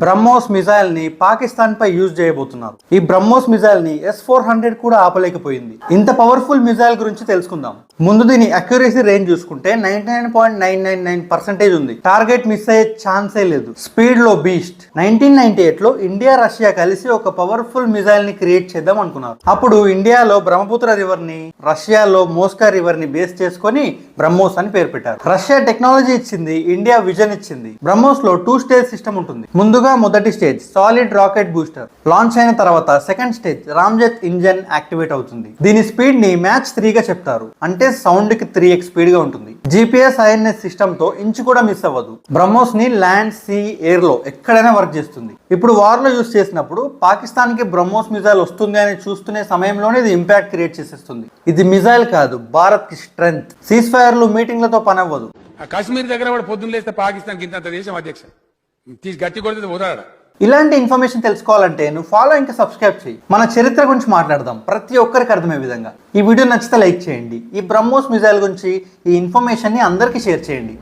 BrahMos missile ని పాకిస్తాన్ పై use చేయబోతున్నారు. ఈ బ్రహ్మోస్ మిజైల్ ని S-400 కూడా ఆపలేకపోయింది. ఇంత పవర్ఫుల్ మిజైల్ గురించి తెలుసుకుందాం. ముందు దీని అక్యురసీ రేంజ్ చూసుకుంటే 99.999% ఉంది. టార్గెట్ మిస్ అయ్యే ఛాన్సే లేదు. స్పీడ్ లో బీస్ట్. 1998 లో ఇండియా రష్యా కలిసి ఒక పవర్ఫుల్ మిజైల్ ని క్రియేట్ చేద్దాం అనుకున్నారు. అప్పుడు ఇండియాలో బ్రహ్మపుత్ర రివర్ ని, రష్యాలో మోస్కా రివర్ ని బేస్ చేసుకొని బ్రహ్మోస్ అని పేరు పెట్టారు. రష్యా టెక్నాలజీ ఇచ్చింది, ఇండియా విజన్ ఇచ్చింది. బ్రహ్మోస్ లో 2 స్టేజ్ సిస్టమ్ ఉంటుంది. ముందుగా మొదటి stage solid rocket booster launch అయిన తర్వాత second stage ramjet engine activate అవుతుంది. దీని స్పీడ్ ని మ్యాచ్ 3 గా చెప్తారు. అంటే సౌండ్ కి 3x స్పీడ్ గా ఉంటుంది. GPS INS సిస్టమ్ తో ఇంచు కూడా మిస్ అవ్వదు. బ్రహ్మోస్ ని ల్యాండ్, సీ, ఎయిర్ లో ఎక్కడైనా వర్క్ చేస్తుంది. ఇప్పుడు వార్ లో యూజ్ చేసినప్పుడు పాకిస్తాన్ కి బ్రహ్మోస్ మిజైల్ వస్తుంది అని చూస్తున్న సమయంలోనే ఇది ఇంపాక్ట్ క్రియేట్ చేసేస్తుంది. ఇది మిజైల్ కాదు, భారత్ కి స్ట్రెంగ్త్. సీజ్ ఫైర్లు, మీటింగ్లతో పని అవ్వదు. కాశ్మీర్ దగ్గర కూడా పొద్దున్న లేస్తే పాకిస్తాన్ కింద దేశం అధ్యక్ష తీసి గట్టి కొడితే పోతాడా. ఇలాంటి ఇన్ఫర్మేషన్ తెలుసుకోవాలంటే నువ్వు ఫాలో ఇంకా సబ్స్క్రైబ్ చేయి. మన చరిత్ర గురించి మాట్లాడదాం, ప్రతి ఒక్కరికి అర్థమయ్యే విధంగా. ఈ వీడియో నచ్చితే లైక్ చేయండి. ఈ బ్రహ్మోస్ మిజైల్ గురించి ఈ ఇన్ఫర్మేషన్ ని అందరికీ షేర్ చేయండి.